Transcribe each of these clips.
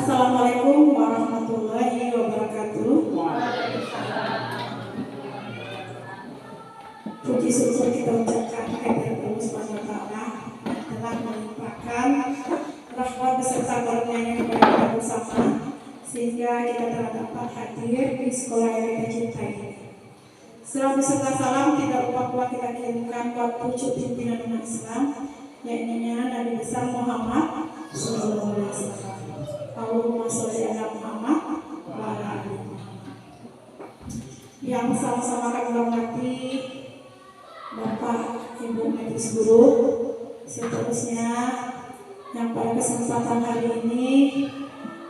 Assalamualaikum warahmatullahi wabarakatuh. Puji syukur kita ucapkan kepada Allah Subhanahu wa taala telah melimpahkan rahmat beserta karunia-Nya kepada kita bersama sehingga kita telah dapat hadir di sekolah yang kita cintai ini. Salam beserta salam tidak lupa pula kita kirimkan buat pucuk pimpinan umat Islam, yakni Nabi besar Muhammad sallallahu alaihi wasallam. Allahumma sholli ala Muhammad wa ala ali yang sama-sama kami hormati Bapak Ibu Majelis Guru, seterusnya yang pada kesempatan hari ini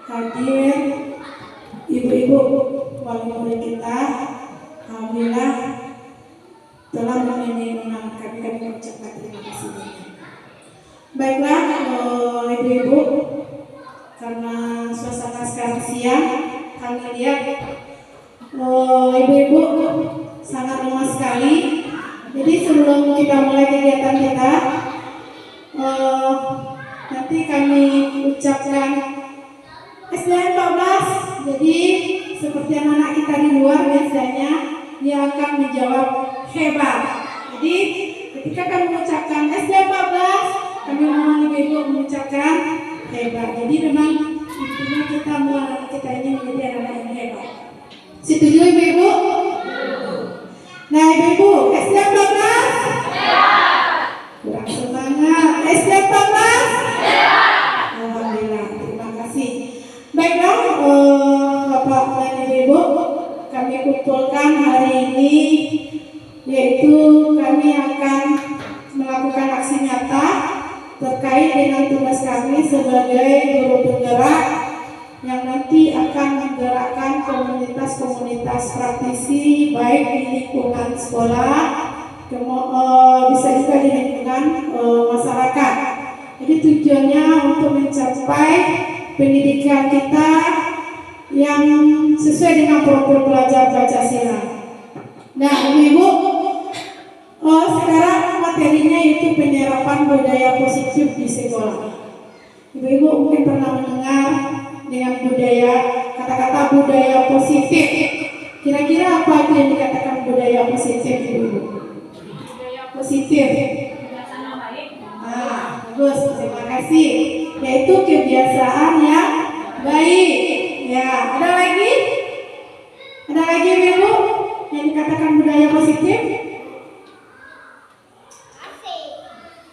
hadir ibu-ibu wali murid kita, alhamdulillah telah memenuhi undangan kami mengucapkan terima kasih. Baiklah ibu-ibu, karena suasana sekarang siang, kami lihat ibu-ibu sangat lemah sekali. Jadi sebelum kita mulai kegiatan kita, nanti kami ucapkan SDM 14. Jadi seperti anak-anak kita di luar biasanya dia akan menjawab hebat. Jadi ketika kami mengucapkan SDM 14, kami mohon ibu-ibu mengucapkan hebat. Jadi memang intinya kita mau anak kita ini menjadi anak yang hebat. Setuju ibu-ibu? Nah ibu-ibu, SDM 14? Kurang semangat. SDM 14? Alhamdulillah, terima kasih. Baiklah Bapak dan ibu-ibu, kami kumpulkan hari ini, yaitu kami akan melakukan aksi nyata terkait dengan tugas kami sebagai guru penggerak yang nanti akan menggerakkan komunitas-komunitas praktisi baik di lingkungan sekolah, bisa juga di lingkungan masyarakat. Jadi tujuannya untuk mencapai pendidikan kita yang sesuai dengan program belajar Pancasila. Nah, ibu-ibu, sekarang materinya yaitu penyerapan budaya positif di sekolah. Ibu-ibu mungkin pernah mendengar dengan budaya, kata-kata budaya positif. Kira-kira apa itu yang dikatakan budaya positif, ibu-ibu? Budaya positif. Kebiasaan baik. Bagus, terima kasih. Yaitu kebiasaan yang baik. Ya, ada lagi? Ada lagi, ibu-ibu, yang dikatakan budaya positif?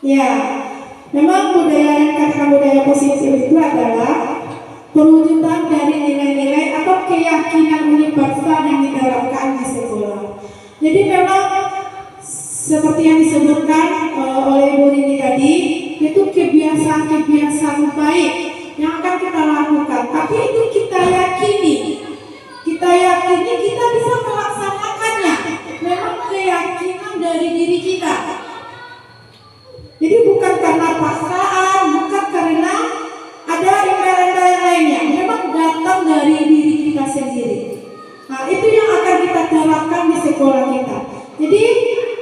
Ya, memang budaya yang dikatakan budaya positif itu adalah perwujudan dari nilai-nilai atau keyakinan universal yang diterapkan di sekolah. Jadi memang seperti yang disebutkan oleh Ibu Rini tadi, itu kebiasaan-kebiasaan baik yang akan kita lakukan. Tapi itu kita yakini kita bisa melaksanakannya. Memang keyakinan dari diri kita. Jadi bukan karena paksaan, bukan karena ada email-email yang lainnya. Memang datang dari diri kita sendiri. Nah, itu yang akan kita terapkan di sekolah kita. Jadi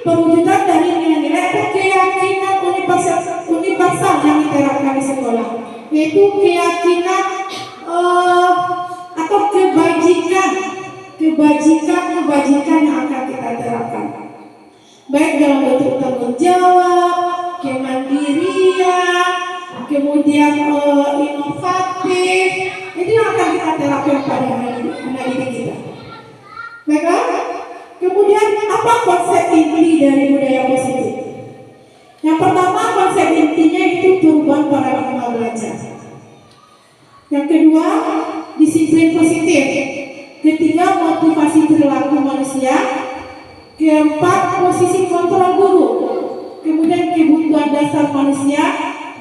perwujudan dari nilai-nilai atau keyakinan universal yang diterapkan di sekolah, yaitu keyakinan atau kebajikan yang akan kita terapkan. Baik dalam bentuk tanggung jawab, kemandirian, kemudian inovatif, itu yang akan kita terapkan pada anak didik kita. Baiklah, kemudian apa konsep inti dari budaya positif? Yang pertama, konsep intinya itu perubahan paradigma belajar. Yang kedua, disiplin positif. Ketiga, motivasi perilaku manusia. Keempat, posisi kontrol guru. Kemudian kebutuhan dasar manusia,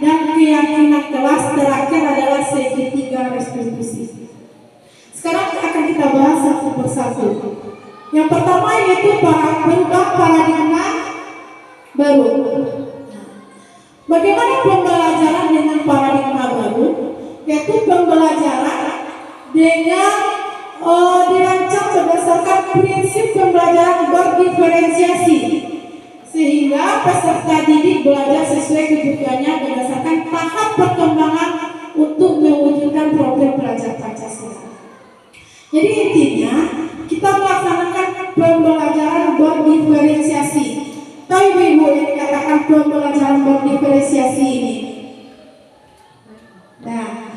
dan keyakinan kelas. Terakhir adalah segitiga restitusi. Sekarang akan kita bahas satu persatu. Yang pertama yaitu berubah paradigma baru. Bagaimana pembelajaran dengan paradigma baru? Yaitu pembelajaran dengan dirancang berdasarkan prinsip pembelajaran berdiferensiasi, sehingga peserta didik belajar sesuai kebutuhannya berdasarkan tahap perkembangan untuk mewujudkan program belajar Pancasila. Jadi intinya kita melaksanakan pembelajaran berdiferensiasi. Tahu ibu-ibu yang dikatakan pembelajaran berdiferensiasi ini? Nah,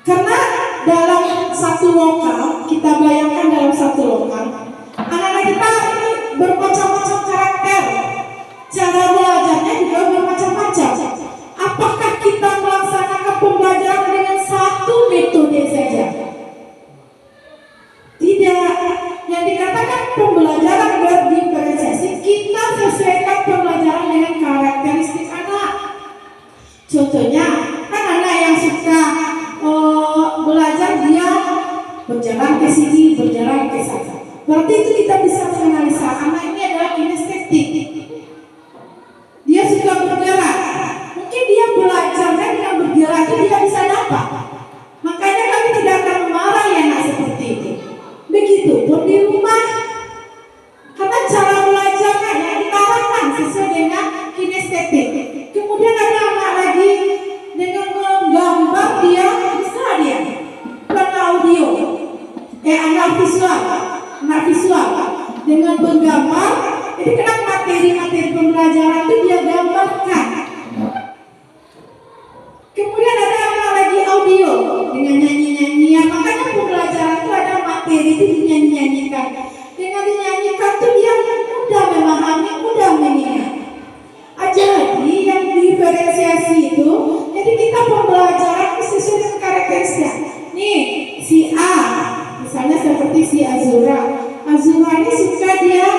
karena dalam satu lokal, kita bayangkan dalam satu lokal, anak-anak kita ini bermacam-macam karakter, cara belajarnya juga bermacam-macam. Apakah kita melaksanakan pembelajaran dengan satu metode saja? Tidak. Yang dikatakan pembelajaran berdiferensiasi, kita sesuaikan pembelajaran dengan karakteristik anak. Contohnya, kan anak yang suka belajar, dia berjalan ke sini, berjalan ke sana. Berarti itu kita bisa menganalisa anak ini adalah kinestetik. Dia suka bergerak. Mungkin dia belajarnya dengan bergerak itu dia bisa dapat. Makanya kami tidak akan memarah ya anak seperti itu. Begitupun di rumah, karena cara belajarnya yang kita arahkan sesuai dengan kinestetik. Kemudian ada anak lagi dengan menggambar, dia bisa dia karena audio, anak visual dengan menggambar. Jadi kenapa materi-materi pembelajaran itu dia gambarkan. Kemudian ada anak lagi audio dengan nyanyi-nyanyian. Makanya pembelajaran itu ada materi itu dinyanyi-nyanyikan. Dengan dinyanyikan itu dia mudah memahami, mudah mengingat. Jadi yang diferensiasi itu, jadi kita pembelajaran sesuai dengan karakteristik. Nih, si A, misalnya seperti si Azura. Azura ini suka dia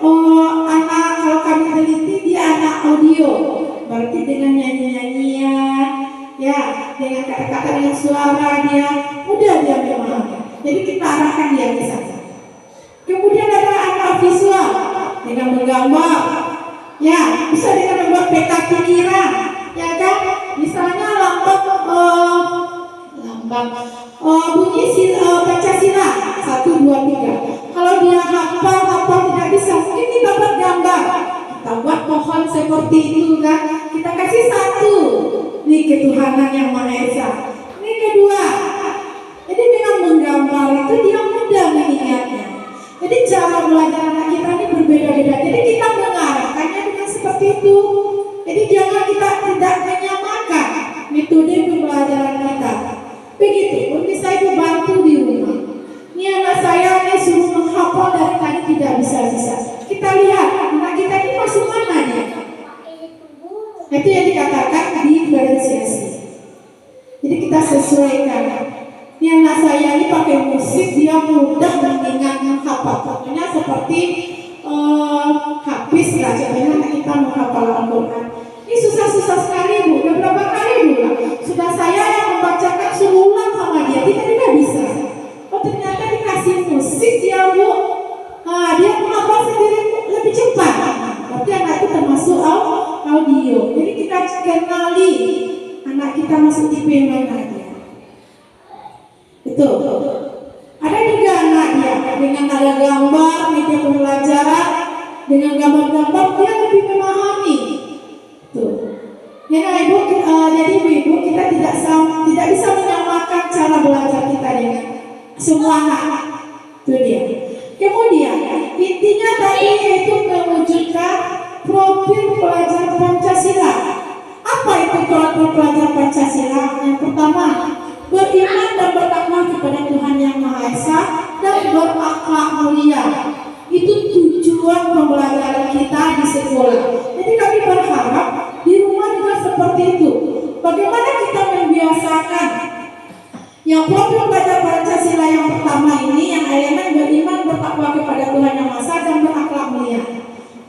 anak, kalau kami teliti dia anak audio. Berarti dengan nyanyi-nyanyian, ya, dengan kata-kata, dengan suara dia mudah dia memahami. Jadi kita arahkan dia ke sana. Kemudian ada anak visual dengan menggambar, ya, bisa dengan membuat peta pikiran, ya kan? Misalnya lambang bunyi Pancasila 1, 2, 3. Kalau dia hafal tidak bisa, mungkin kita buat gambar. Kita buat pohon seperti itu kan? Kita kasih satu. Ini ketuhanan yang Maha Esa. Ini kedua. Jadi dengan menggambar itu dia mudah mengingatnya. Jadi cara belajar anak kita ini berbeda-beda. Jadi kita mengarahkannya dengan seperti itu. Jadi jangan kita tidak menyamakan metode pembelajaran kita. Begitu pun bisa ibu bantu di rumah. Ini anak saya ini suruh menghafal dari tadi tidak bisa. Kita lihat anak kita ini masuk mana dia. Itu yang dikatakan diferensiasi. Jadi kita sesuaikan. Ini anak saya ini pakai musik, dia mudah mengingat menghafal. Contohnya seperti Hafiz lah, contohnya anak kita menghafal Al-Quran. Ini susah-susah sekali bu, beberapa kali bu. Sudah saya yang membacakan suruh ulang sama dia, tidak bisa. Oh ternyata dikasih musik dia bu, dia menghafal sendiri lebih cepat. Berarti anak itu termasuk audio. Jadi kita kenali anak kita masuk tipe mana dia. Itu. Ada juga anak dia dengan ada gambar, media pembelajaran, dengan gambar-gambar dia lebih memahami. Tuh. Ya ibu, jadi ibu kita tidak bisa menyamakan cara belajar kita dengan semua anak. Itu dia. Kemudian intinya tadi yaitu mewujudkan profil pelajar Pancasila. Apa itu profil pelajar Pancasila? Yang pertama, beriman dan bertakwa kepada Tuhan Yang Maha Esa dan berakhlak mulia. Itu tujuan pembelajaran kita di sekolah. Jadi kami berharap di rumah juga seperti itu. Bagaimana kita membiasakan yang profil pelajar Pancasila yang pertama ini, yang elemen beriman bertakwa kepada Tuhan Yang Maha Esa dan berakhlak mulia.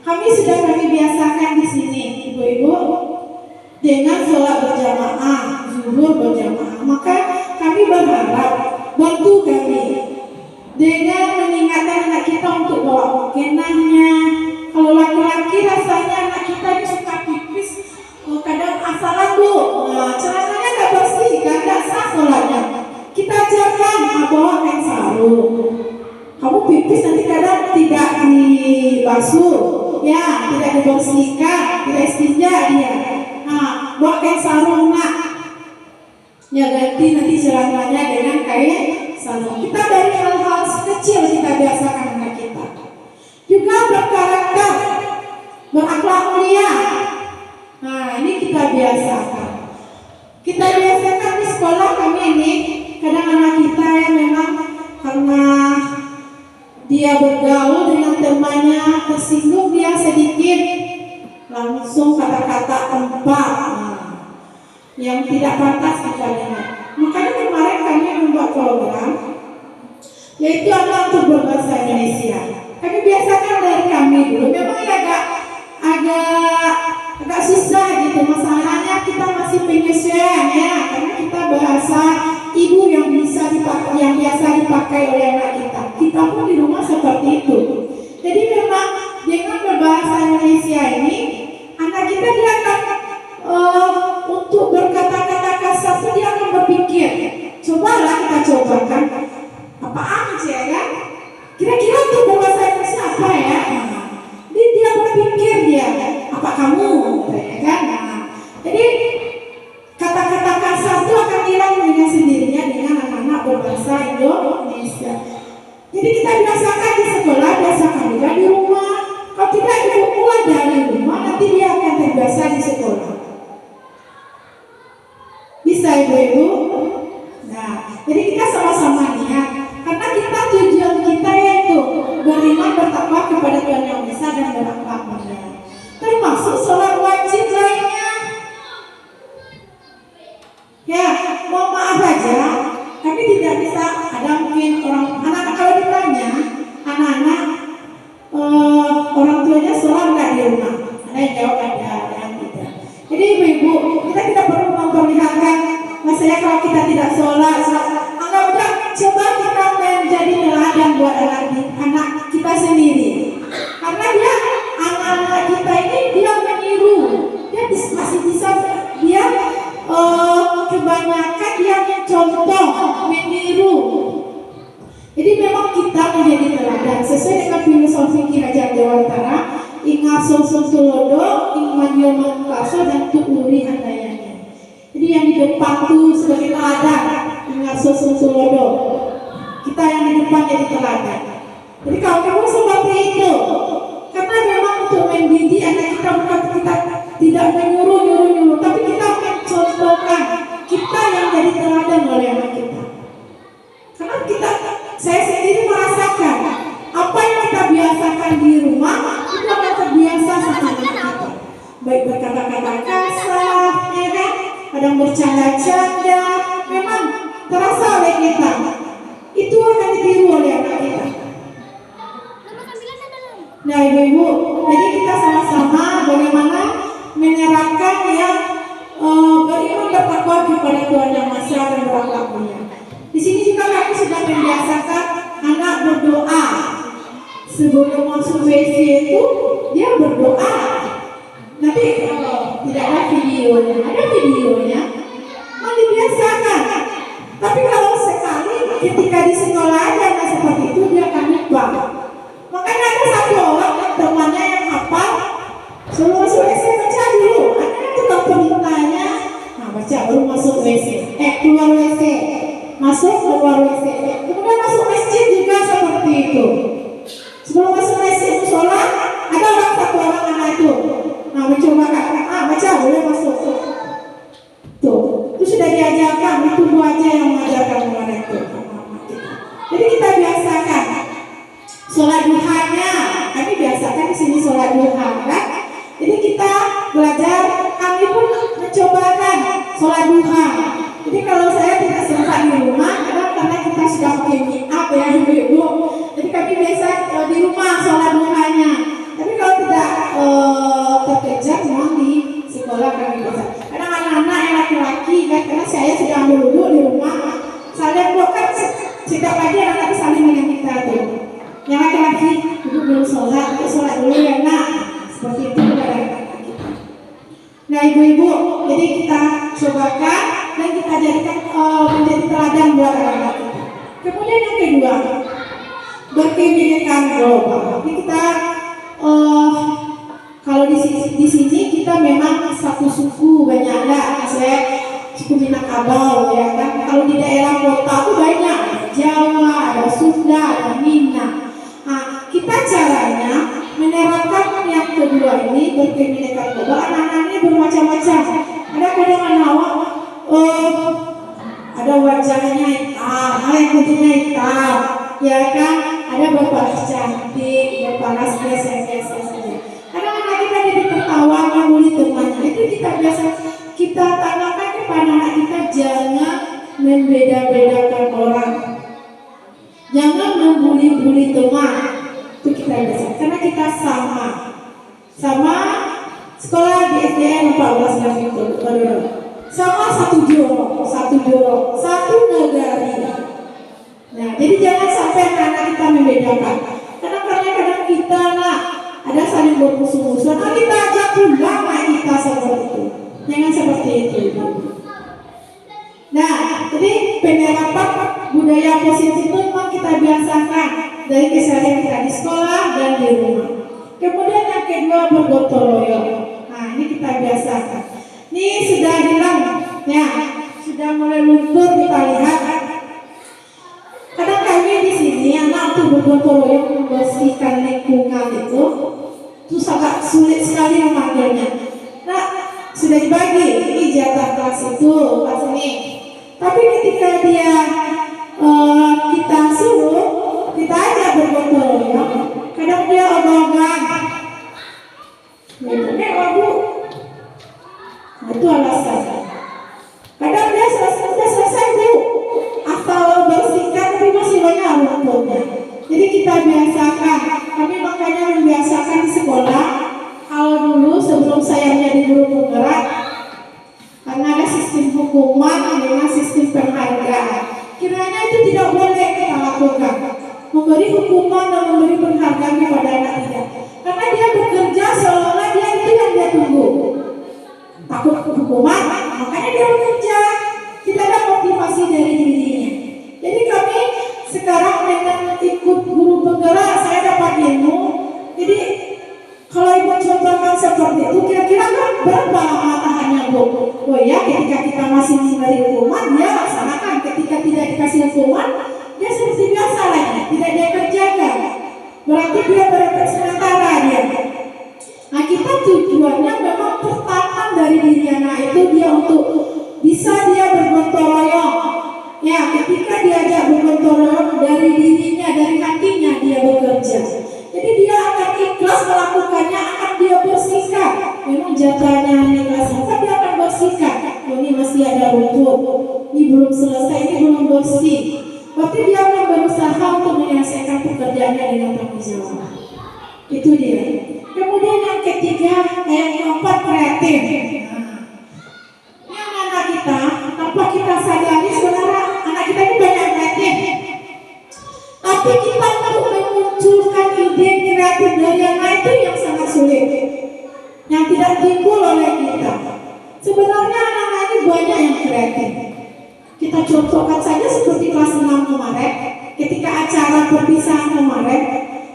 Kami sudah biasakan di sini, ibu-ibu, dengan sholat berjamaah, zuhur berjamaah. Maka kami berharap bantu kami dengan mengingatkan anak kita untuk bawa mukenahnya. Kalau laki-laki rasanya anak kita ini suka pipis, kadang asalan bu, celananya nggak bersih, nggak sah sholatnya. Kita ajarkan bawa kain sarung. Kamu pipis nanti kadang tidak dibasuh, ya, tidak dibersihkan, tidak istinja dia. Nah, bawa kain sarung nak. Ya ganti nanti celananya dengan kain sarung. Kita dari hal-hal kecil kita biasakan anak kita. Juga berkarakter, berakhlak mulia. Nah, ini kita biasakan. Kita biasakan di sekolah kami ini, kadang anak kita yang memang karena dia bergaul dengan temannya, tersinggung dia sedikit, langsung kata-kata tempat yang tidak pantas kita dengar. Makanya kemarin kami membuat program, yaitu anak untuk berbahasa Indonesia. Kami biasakan dari kami dulu, memang agak susah gitu. Masalahnya kita masih penyesuaian ya, karena kita bahasa ibu yang biasa dipakai oleh anak kita. Kita pun di rumah seperti itu. Jadi memang dengan berbahasa Indonesia ini, anak kita dia akan untuk berkata-kata kasar itu dia akan berpikir. Cobalah kita cobakan. Apaan sih ya kan? Kira-kira untuk berbahasa Indonesia apa ya? Dia berpikir apa kamu, ya kan? Jadi kata-kata kasar itu akan hilang dengan sendirinya dengan anak-anak berbahasa Indonesia. Jadi kita biasakan di sekolah, biasakan juga di rumah. Kalau tidak mulai dari rumah, nanti dia akan terbiasa di sekolah. Bisa ibu-ibu? Nah, jadi kita sama-sama lihat. Karena kita tujuan kita yaitu beriman bertakwa kepada Tuhan Yang Esa dan berakhlak mulia. Termasuk sholat wajib lainnya. Ya, mohon maaf aja, kami tidak bisa. Ada mungkin anak kalau ditanya anak-anak orang tuanya sholat nggak di rumah? Ada yang jawab ada yang tidak. Jadi ibu-ibu, kita tidak perlu memperlihatkan. Maksudnya kalau kita tidak sholat, anggap aja coba kita menjadi teladan buat anak kita sendiri. Karena anak-anak kita ini dia meniru, dia masih bisa kebanyakan dia contoh meniru. Jadi memang kita menjadi teladan sesuai dengan filosofi Ki Hajar Dewantara. Ingaso Tulodo, Ingmanyo Mangkaso dan Tuuri Handayanya. Jadi yang di depan tuh sebagai teladan, Ingaso Tulodo. Kita yang di depan jadi teladan. Jadi kalau kamu seperti itu, karena memang untuk mendidik anak kita bukan kita tidak menyuruh, tapi kita mencontohkan kita yang jadi teladan oleh anak kita. Karena saya sendiri merasakan apa yang kita biasakan di rumah itu akan terbiasa sama anak kita. Baik berkata-kata kasar, ya kan? Kadang bercanda-canda, memang terasa oleh kita. Itu akan ditiru oleh anak kita. Nah ibu-ibu, jadi kita sama-sama bagaimana menerapkan yang beriman bertakwa kepada Tuhan Yang Esa dan berakhlak mulia. Di sini juga kami sudah membiasakan anak berdoa. Sebelum masuk WC itu dia berdoa. Nanti tidak ada videonya, mau dibiasakan. Tapi kalau sekali ketika di sekolah aja nggak seperti itu dia akan lupa. Makanya ada satu orang temannya yang hafal sebelum masuk WC baca dulu. Ada tukang perintahnya, baca baru masuk WC. Keluar WC, masuk keluar WC. Kemudian masuk masjid juga seperti itu. Sebelum masuk masjid sholat, ada satu orang anak itu. Nah mencoba baca boleh masuk. Tuh, itu sudah diajarkan. Itu dua aja yang mengajarkan kepada itu. Jadi kita biasakan. Sholat duhanya, kami biasakan di sini sholat duha, kan? Jadi kita belajar, kami pun mencobakan sholat duha. Jadi kalau saya tidak sempat di rumah, karena kita sudah pakai make up ya ibu-ibu. Jadi kami biasa di rumah sholat duhanya. Tapi kalau tidak terkejar, memang di sekolah kami biasa. Kadang anak-anak yang laki-laki, kan? Karena saya sudah dulu di rumah, saya bukan setiap pagi anak-anak saling dengan kita tuh. Yang laki-laki dulu belum sholat dulu ya nak. Seperti itu kepada anak-anak kita. Nah ibu-ibu, jadi kita cobakan dan kita jadikan menjadi teladan buat anak-anak kita. Kemudian yang kedua, berkebinekaan global. Jadi kita kalau di sini kita memang satu suku banyak lah. Saya suku Minangkabau ya kan. Kalau di daerah kota tuh banyak, ada Jawa, ada Sunda, ada Minang. Nah, kita caranya menerapkan yang kedua ini berkebinekaan tunggal. Anak-anak ini bermacam-macam. Ada kadang-kadang ada wajahnya hitam, ada yang putihnya hitam, ya kan? Ada berparas cantik, berparas biasa-biasa saja. Kadang-kadang kita jadi tertawa, membuli temannya. Itu kita biasa kita tanamkan kepada anak kita, jangan membeda-bedakan orang, jangan membuli-buli teman. Itu kita biasa, karena kita sama sekolah di SDN 14 Grafik sama satu jorok, satu negari. Nah, jadi jangan sampai anak kita membedakan. Karena kadang-kadang kita ada saling bermusuh-musuhan. Nah, kita ajak pulang kita seperti itu. Jangan seperti itu. Nah, jadi penerapan budaya positif itu memang kita biasakan dari keseharian kita di sekolah dan di rumah. Kemudian yang kedua, bergotong royong. Nah, ini kita biasakan. Ini sudah hilang, ya, sudah mulai luntur kita lihat. Kadang kami di sini anak tuh bergotong royong membersihkan lingkungan itu sangat sulit sekali memanggilnya. Nah, sudah dibagi, ini jatah kelas itu, kelas ini. Tapi ketika dia kita suruh, kita ajak bergotong royong, kadang dia ogah-ogahan. Bu, itu alasan. Kadang dia selesai Bu, asal bersihkan tapi masih banyak lumpurnya. Jadi kita biasakan. Kami makanya membiasakan di sekolah. Kalau dulu sebelum saya menjadi guru penggerak, karena ada sistem hukuman dengan sistem penghargaan. Kiranya itu tidak boleh kita lakukan, memberi hukuman dan memberi penghargaan kepada anak kita. Karena dia bekerja seolah-olah dia itu yang dia tunggu. Takut hukuman, makanya dia bekerja. Tidak ada motivasi dari dirinya. Jadi kami sekarang dengan ikut guru penggerak, saya dapat ilmu. Jadi kalau ibu contohkan seperti itu, kira-kira kan berapa lama tahannya Bu? Oh ya, ketika kita masih memberi hukuman, dia laksanakan. Ketika tidak dikasih hukuman, dia seperti biasa lagi, tidak dia kerjakan. Berarti dia berefek sementara dia. Nah, kita tujuannya memang tertanam dari diri anak itu dia untuk bisa dia bergotong royong. Ya, ketika diajak bergotong royong dari dirinya, dari hatinya dia bekerja. Jadi dia akan ikhlas melakukannya, akan dia bersihkan. Memang jatahnya ikhlas, maka dia akan bersihkan. Oh, ini masih ada rumput, ini belum selesai, ini belum bersih. Berarti dia akan berusaha untuk menyelesaikan pekerjaannya dengan tanggung jawab. Itu dia. Kemudian yang ketiga, yang keempat, kreatif. Ini anak kita, tanpa kita sadari sebenarnya anak kita ini banyak kreatif. Tapi kita untuk memunculkan ide kreatif dari anak itu yang sangat sulit, yang tidak timbul oleh kita. Sebenarnya anak-anak ini banyak yang kreatif. Kita contohkan saja seperti kelas 6 kemarin, ketika acara perpisahan kemarin,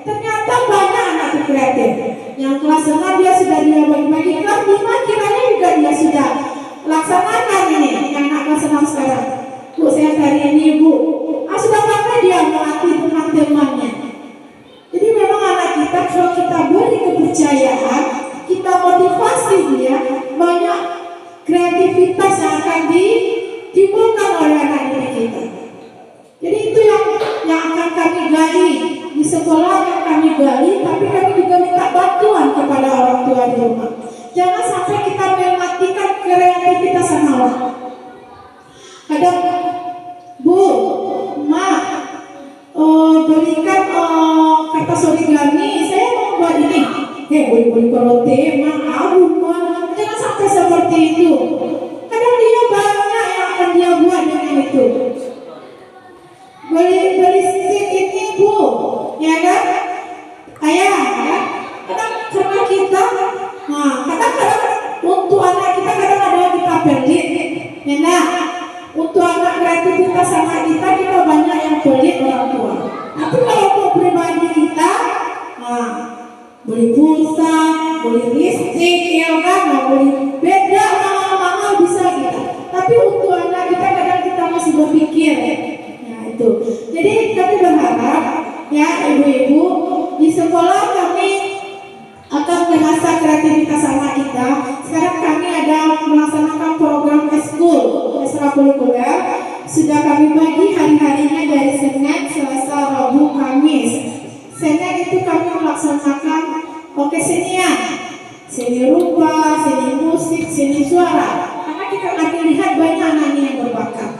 ternyata banyak anak itu kreatif. Yang kelas 6 dia sudah bagi-bagi, kelas 5 kiranya juga dia sudah laksanakan ini, anak kelas 6 sekarang. Bu, saya hari ini Bu, sudah pakai dia melatih teman-temannya. Jadi memang anak kita, kalau kita beri kepercayaan, kita motivasi dia, banyak kreativitas yang akan ditimbulkan oleh anak didik kita. Jadi itu yang akan kami gali di sekolah, yang kami gali, tapi kami juga minta bantuan kepada orang tua di rumah. Jangan sampai kita mematikan kreativitas anak. Ada Bu, Ma, berikan kertas origami, saya mau buat ini. Boleh kalau tema, rumah, jangan sampai seperti itu. Kadang dia banyak yang akan dia buat dengan itu. Beli stick ini Bu, ya kan? Ayah, ya. Kadang karena kita, kadang-kadang untuk anak kita kadang ada yang kita pelit, ya nah. Untuk anak kreativitas sama kita banyak yang pelit orang tua. Tapi kalau untuk pribadi kita, beli pulsa, beli listrik, ya kan, beli beda mahal-mahal bisa kita. Tapi Tapi untuk anak kita kadang kita masih berpikir. Nah itu. Jadi kami berharap ya ibu-ibu di sekolah kami akan mengasah kreativitas anak kita. Sekarang kami ada melaksanakan program eskul ekstrakurikuler. Sudah kami bagi hari-harinya dari Senin, Selasa, Rabu, Kamis. Senin itu kami melaksanakan kesenian, seni rupa, seni musik, seni suara. Karena kita akan lihat banyak anak yang berbakat.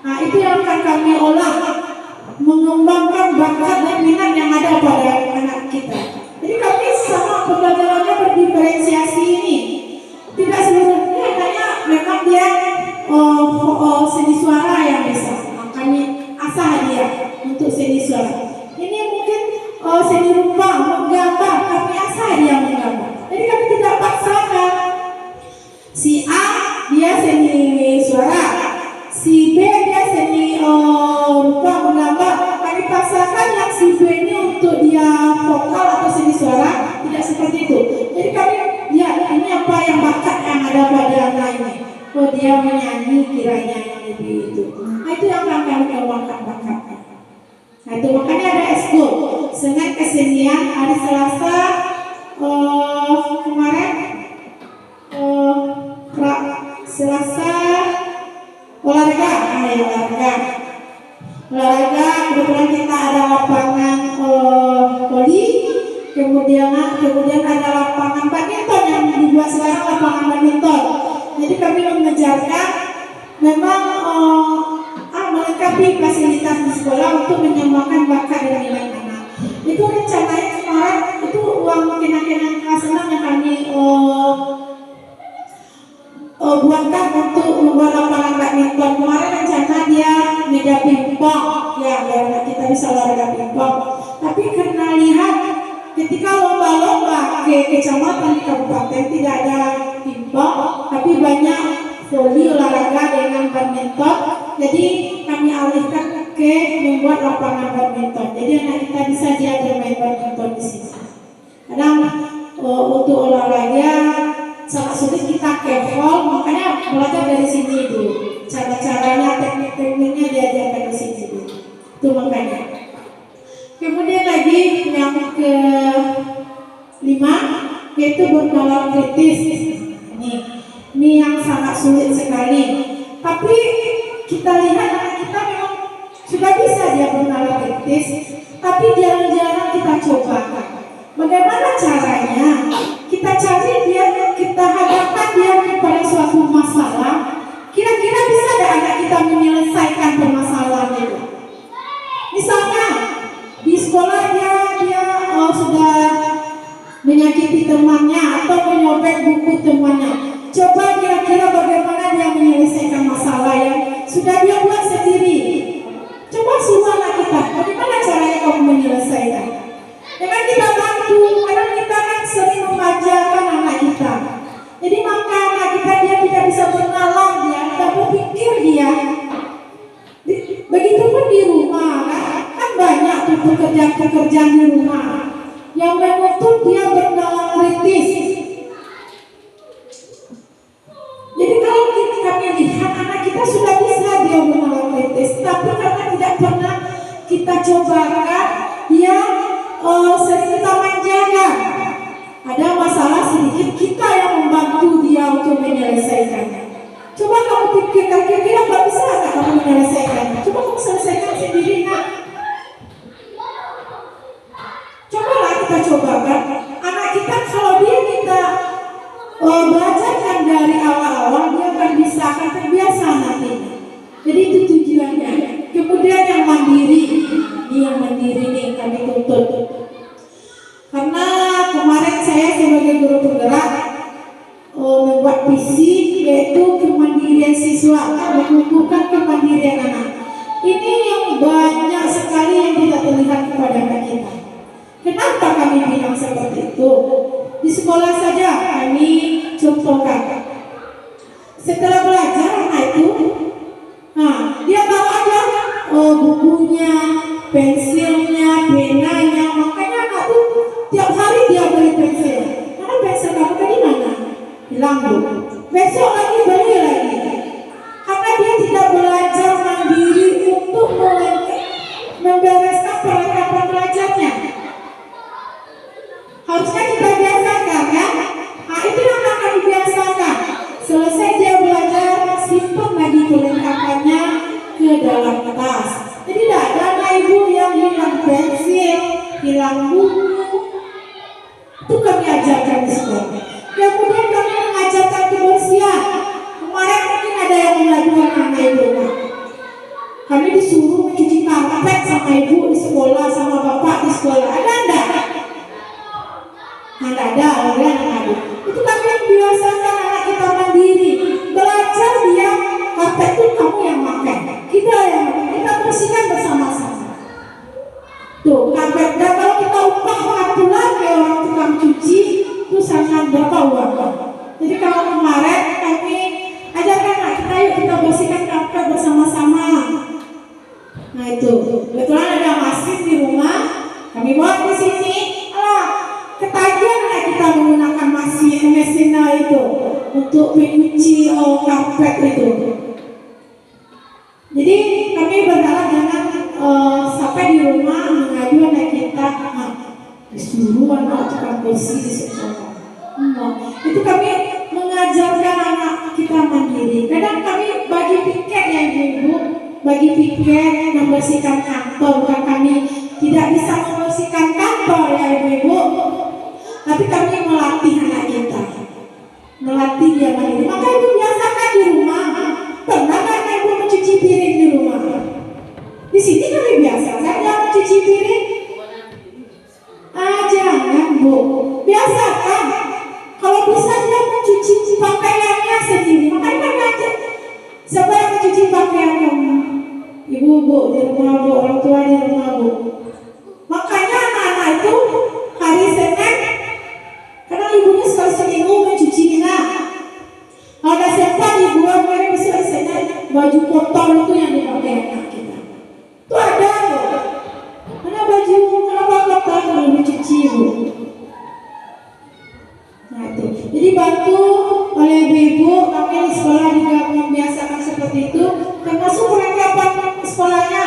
Nah itu yang akan kami olah, mengembangkan bakat dan minat yang ada pada anak kita. Jadi kami sama pembelajarannya berdiferensiasi ini. Tidak seluruhnya hanya memang dia seni suara yang bisa. Kami asah dia untuk seni suara. Ini mungkin seni rupa, menggambar, kami asah dia menggambar. Jadi kami tidak paksakan. Si A dia seni suara, si B dia seni rupa menggambar. Kami paksakan yang si B ini untuk dia vokal atau seni suara, tidak seperti itu. Jadi kami lihat ini apa yang bakat yang ada pada anak ini. Oh dia menyanyi kiranya yang lebih itu. Nah itu yang akan kami kembangkan bakatnya. Nah itu makanya ada eskul, Senin kesenian, hari Selasa kemarin Selasa olahraga, olahraga kebetulan kita ada lapangan voli, kemudian ada lapangan badminton yang dibuat sekarang lapangan badminton. Jadi kami mengejarkan memang melengkapi fasilitas di sekolah untuk menyembangkan bakat dan minat anak. Itu rencananya kemarin itu uang kenakan kelas 6 yang kami buatkan untuk membuat lapangan badminton. Kemarin rencana dia meja pingpong, ya biar kita bisa olahraga pingpong. Tapi karena lihat ketika lomba-lomba ke kecamatan di kabupaten tidak ada pingpong, tapi banyak voli olahraga dengan badminton. Jadi kami alihkan ke membuat lapangan badminton. Jadi anak kita bisa dia bermain badminton di sini. Kadang untuk olahraga sangat sulit kita ke hall, makanya belajar dari sini dulu. Cara-caranya, teknik-tekniknya diajarkan di sini dulu. Itu makanya. Kemudian lagi yang ke-5 yaitu bernalar kritis. Ini yang sangat sulit sekali. Tapi kita lihat anak kita memang sudah bisa dia bernalar kritis, tapi jarang-jarang kita coba. Bagaimana caranya? Kita cari dia, kita hadapkan dia kepada suatu masalah. Kira-kira bisa ada anak kita menyelesaikan permasalahan itu? Misalnya di sekolah dia sudah menyakiti temannya atau menyobek buku temannya. Coba kira-kira bagaimana dia menyelesaikan masalah yang sudah dia buat sendiri. Coba suruh anak kita, bagaimana caranya kamu menyelesaikan? Dengan kita bantu, karena kita kan sering memanjakan anak kita. Jadi maka anak kita dia tidak bisa bernalar, dia tidak berpikir dia. Begitupun di rumah, kan banyak tuh pekerjaan di rumah yang menuntut dia bernalar kritis. Jadi kalau kami lihat anak kita sudah bisa dia bernalar kritis, tapi karena tidak pernah kita cobakan, dia sering kita manjakan. Ada masalah sedikit, kita yang membantu dia untuk menyelesaikannya. Coba kamu pikirkan, kira-kira bisa nggak kamu menyelesaikannya? Coba kamu selesaikan sendiri, nak. Cobalah kita cobakan. Anak kita kalau dia kita belajarkan dari awal-awal, dia akan bisa, akan terbiasa nantinya. Jadi itu tujuannya. Kemudian yang mandiri, nih kami tuntut. Karena kemarin saya sebagai guru penggerak membuat visi yaitu kemandirian siswa, menumbuhkan kemandirian anak. Ini yang banyak sekali yang tidak terlihat kepada anak kita. Kenapa kami bilang seperti itu? Di sekolah saja kami contohkan. Setelah belajar anak itu, dia bawa aja bukunya, pensilnya, penanya. Makanya anak tuh tiap hari dia beli pensil. Karena pensil kamu tadi mana? Hilang bu. Besok lagi beli lagi. dalam tas. Jadi tidak ada anak ibu yang hilang pensil, hilang buku. Itu kami ajarkan di sekolah. Kemudian kami mengajarkan kebersihan. Kemarin mungkin ada yang mengadukan anak ibu. Kami disuruh mencuci karpet sama ibu di sekolah, sama bapak di sekolah. Ada enggak? Ada orang yang ada. Itu kami biasakan anak kita mandiri. Belajar dia karpet itu kamu yang makan. Kita bersihkan bersama-sama. Tuh karpet. Dan kalau kita upah pulang ke orang tukang cuci itu sangat berapa uang. Jadi kalau kemarin kami ajarkan anak kita, yuk kita bersihkan karpet bersama-sama. Nah itu, kebetulan ada mesin di rumah, kami buat di sini. Ketagihan anak kita menggunakan mesin itu untuk mencuci karpet itu. Jadi kami berharap jangan sampai di rumah mengadu anak kita disuruh anak tukang bersih di sekolah. Itu kami mengajarkan anak kita mandiri. Kadang kami bagi piket ya ibu, bagi piket membersihkan kantor. Bukan kami tidak bisa membersihkan kantor ya ibu, tapi kami melatih anak kita, melatih dia mandiri. Maka itu biasakan di rumah. Pernah kan ibu mencuci piring di rumah? Di sini kami biasakan dia mencuci piring. Jangan bu, biasakan. Kalau bisa dia mencuci pakaiannya sendiri. Makanya kami ajak siapa yang mencuci pakaian kamu? Ibu bu di rumah bu, orang tua di rumah bu. Makanya anak-anak itu hari Senin, karena ibunya sekali seminggu mencuci Nina. Kalau ada sempat dibuang, mereka bisa Senin baju kotor itu yang dipakai anak kita. Itu ada loh. Mana baju kenapa kotor kalau dicuci bu? Nah itu. Jadi bantu oleh ibu, kami di sekolah juga membiasakan seperti itu. Termasuk perlengkapan sekolahnya.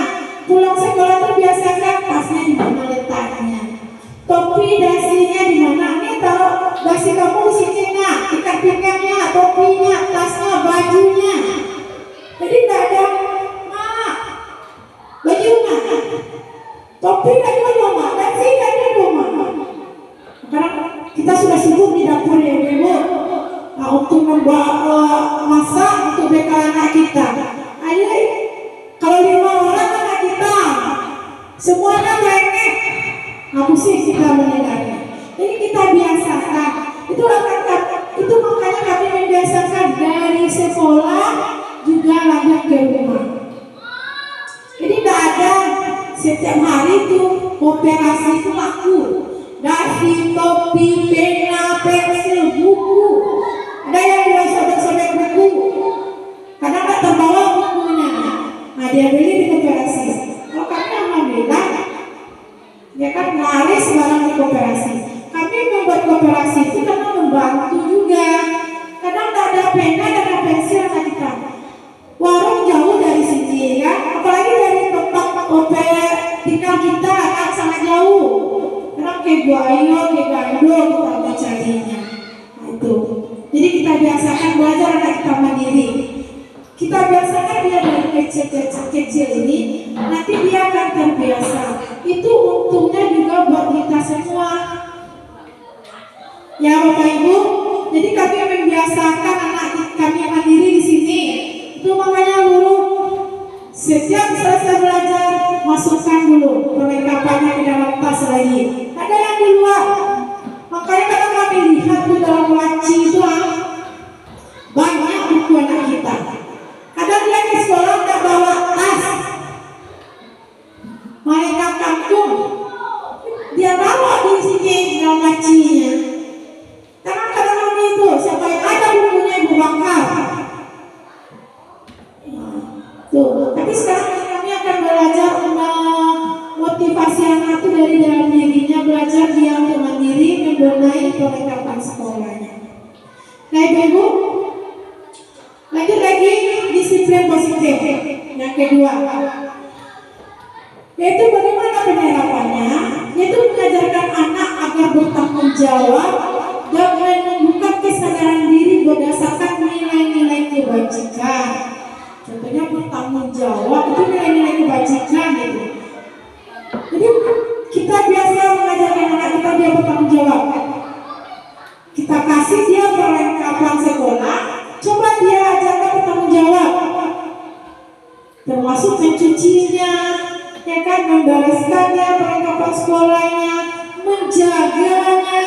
Pulang sekolah terbiasakan tasnya di mana letaknya, topi dasinya di mana. Ini taruh dasi kamu di sini nak, ikat pinggangnya, topinya, tasnya, bajunya. Jadi tidak ada baju mana, topi dari rumah, dasi dari rumah. Karena kita sudah sibuk di dapur ya ibu, untuk membawa masak untuk bekal anak kita. Ayo, kalau 5 orang anak kita semuanya banyak, sih kita mendengarnya. Jadi kita biasakan. Itu makanya kami membiasakan dari sekolah juga lanjut ke rumah. Jadi tidak ada setiap hari itu operasi itu laku. Dasi, topi, pena, pensil, buku. Ada yang bilang sobek-sobek buku. Karena nggak terbawa bukunya. Nah dia beli di koperasi. Kalau kami alhamdulillah, ya kan laris barang di koperasi. Kami membuat koperasi itu karena membantu juga. Kadang tak ada pena, tak ada pensil anak kita. Warung jauh dari sini ya, apalagi dari tempat tinggal kita kan sangat jauh. Kadang ke Buayo, ke Gando kita mencarinya. Nah itu. Jadi kita biasakan belajar anak kita mandiri. Kita biasakan dia dari kecil ini, nanti dia akan terbiasa. Itu untungnya juga buat kita semua. Ya Bapak Ibu, jadi kami membiasakan anak kami mandiri di sini. Itu makanya guru setiap selesai belajar masukkan dulu perlengkapannya ke dalam tas lagi. Ada yang di luar. Makanya kalau kami lihat di dalam laci itu banyak buku anak kita. Kadang dia di sekolah tidak bawa tas, mereka kampung, dia bawa di sini dalam lacinya. Karena kadang itu siapa yang ada bukunya ibu bakar. Tuh, tapi sekarang kami akan belajar motivasi anak itu dari dalam dirinya, belajar dia untuk mandiri, membenahi perlengkapan sekolahnya. Nah ibu, lanjut lagi disiplin positif yang kedua, yaitu bagaimana penerapannya, yaitu mengajarkan anak agar bertanggung jawab dan menumbuhkan kesadaran diri berdasarkan nilai-nilai kebajikan. Contohnya bertanggung jawab itu termasuk mencucinya, ya kan, membereskannya, perlengkapan sekolahnya, menjaganya.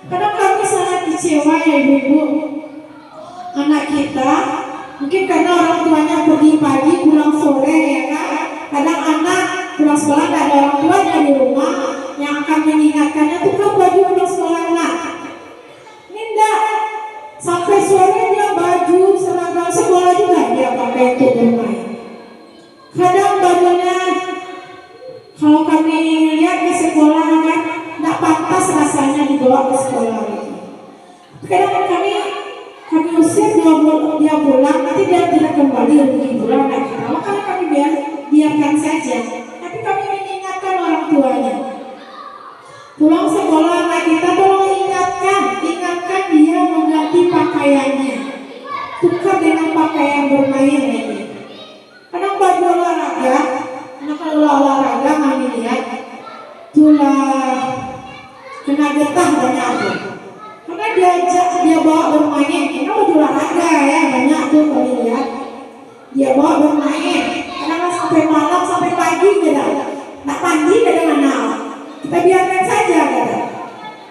Kadang kami sangat kecewa ya ibu-ibu, anak kita mungkin karena orang tuanya pergi pagi pulang sore, ya kan. Kadang anak pulang sekolah tidak ada orang tuanya di rumah yang akan mengingatkannya, tukar baju pulang sekolah nak. Ini enggak, sampai sore dia baju seragam sekolah juga dia pakai untuk bermain. Kadang bajunya kalau kami lihat di sekolah kan tidak pantas rasanya dibawa ke sekolah. Kadang kami usir dia pulang, nanti dia tidak kembali lebih pulang lagi. Makanya kami biarkan saja. Tapi kami mengingatkan orang tuanya. Pulang sekolah anak kita tolong ingatkan dia mengganti pakaiannya. Tukar dengan pakaian bermain lagi. Kadang baju olahraga, kalau olahraga kami lihat tulah kena getah banyak tuh. Karena dia bawa bermain, karena baju olahraga ya banyak tuh kami lihat. Dia bawa bermain, karena sampai malam sampai pagi kita nak mandi dari mana? Kita biarkan saja kan.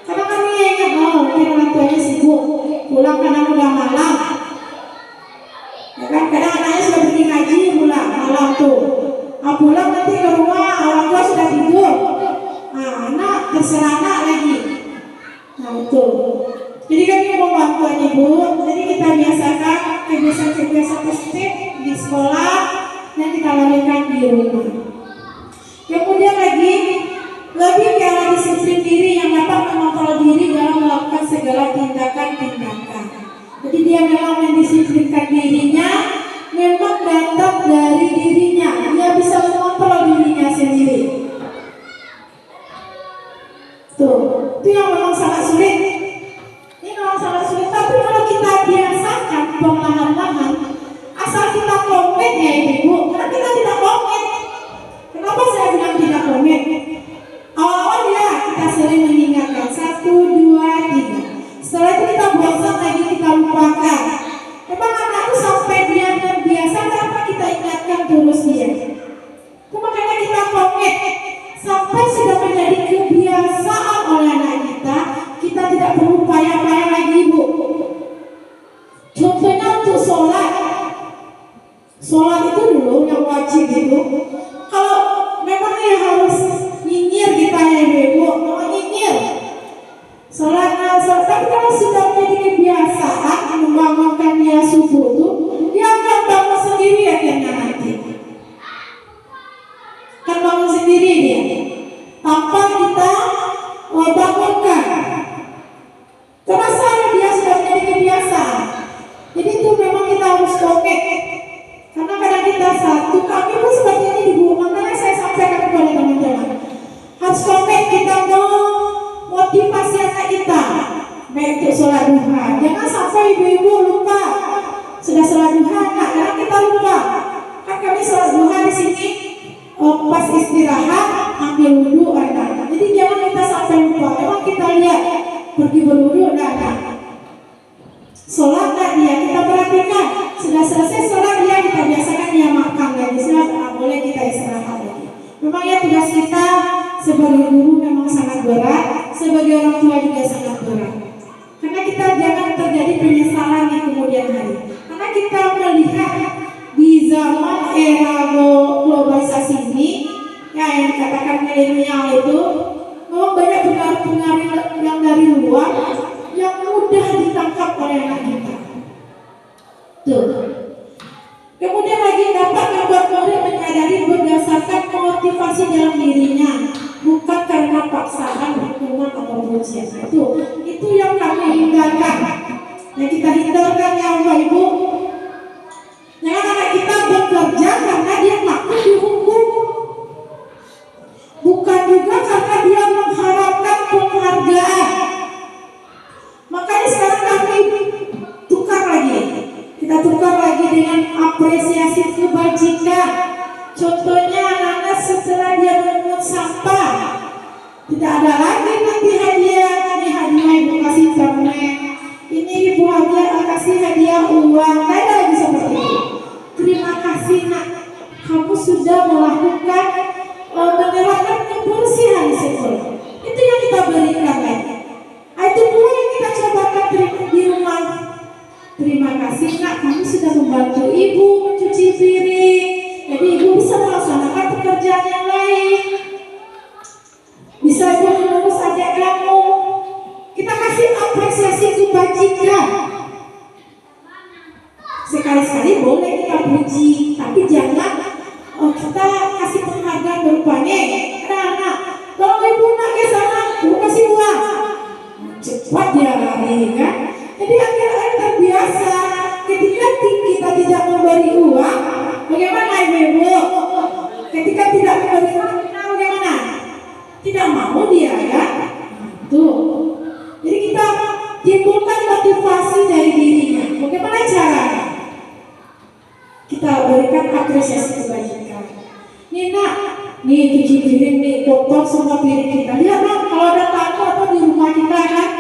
Karena kami ingat mungkin orang tuanya sibuk, pulang kadang udah malam. Ya kan, kadang anaknya sudah pergi ngaji pulang malam tuh. Pulang nanti ke rumah orang tua sudah tidur. Anak terserah anak lagi. Itu. Jadi kami membantu ibu. Jadi kita biasakan kebiasaan-kebiasaan positif di sekolah dan kita lakukan di rumah. Kemudian lagi lebih ke arah disiplin diri yang dapat mengontrol diri dalam melakukan segala tindakan-tindakan. Jadi dia memang mendisiplinkan dirinya, memang datang dari dirinya. Dia bisa mengontrol dirinya sendiri. Tuh, itu yang memang sangat sulit. Ini memang sangat sulit. Tapi kalau kita biasakan perlahan-lahan, asal kita komit ya ibu, karena kita tidak komit. Kenapa saya bilang tidak komit? Awal-awal ya kita sering mengingatkan 1, 2, 3. Setelah itu kita bosan lagi, kita lupakan. Memang anak itu sampai dia terbiasa tanpa kita ingatkan terus dia. Itu makanya kita komit sampai sudah menjadi kebiasaan oleh anak kita. Kita tidak perlu payah-payah lagi ibu. Contohnya untuk sholat. Sholat itu dulu yang wajib itu. Kalau memang ya harus nyinyir kita ya ibu, mau nyinyir. Sholat, tapi kalau sudah menjadi kebiasaan membangunkan dia subuh itu, dia akan bangun sendiri akhirnya nanti. Akan bangun sendiri dia, tanpa kita bangunkan. Terasa dia sudah menjadi kebiasaan. Jadi itu memang kita harus komit. Karena kadang kita satu, kami pun seperti ini di rumah. Makanya saya sampaikan kepada teman-teman, harus komit kita mau motivasi anak kita baik untuk sholat duha. Jangan sampai ibu-ibu lupa sudah sholat duha, karena kita lupa. Kan kami sholat duha di sini pas istirahat ambil wudhu anak. Jadi jangan kita sampai lupa. Memang kita lihat pergi berwudhu anak. Sholat dia kita perhatikan. Sudah selesai sholat dia kita biasakan dia makan lagi. Sudah boleh kita istirahat lagi. Memang ya tugas kita sebagai guru memang sangat berat, sebagai orang tua juga sangat berat. Karena kita jangan terjadi penyesalan di kemudian hari. Karena kita melihat di zaman era globalisasi ini, ya yang dikatakan milenial itu, memang banyak pengaruh-pengaruh yang dari luar yang mudah ditangkap oleh anak kita. Tuh. Kemudian lagi dapat membuat murid menyadari berdasarkan motivasi dalam dirinya, bukan karena paksaan, hukuman atau ujian. Itu yang kami hindarkan. Yang kita hindarkan ya Bapak Ibu. Jangan anak kita bekerja karena dia takut dihukum, bukan juga karena dia mengharapkan penghargaan. Makanya sekarang kami tukar lagi. Kita tukar lagi dengan apresiasi kebajikan. Contohnya anak-anak setelah dia memungut sampah, tidak ada lagi nanti hadiah. Ini hadiah ibu kasih permen, ini ibu kasih hadiah uang. Tidak ada lagi seperti itu. Terima kasih nak, kamu sudah melakukan menerapkan kebersihan di sekolah. Itu yang kita berikan lagi. Itu dulu yang kita cobakan di rumah. Terima kasih Nak, kami sudah membantu Ibu mencuci piring. Jadi Ibu bisa melaksanakan pekerjaan yang lain. Bisa Ibu mengurus adik kamu. Kita kasih apresiasi kebajikan. Sekali-sekali boleh kita puji, tapi jangan kita kasih penghargaan berupa anak, kalau Ibu nak ke sana, Ibu kasih uang. Cepat dia lari kan. Jadi akhirnya terbiasa ketika kita tidak memberi uang, bagaimana Ibu? Ketika tidak memberi uang, bagaimana? Tidak mau dia kan? Tuh. Jadi kita timbulkan motivasi dari dirinya. Bagaimana caranya? Kita berikan apresiasi kebajikan. Nih Nak, nih cuci piring nih, kotor semua piring kita. Lihat Nak, kalau ada tamu atau di rumah kita kan,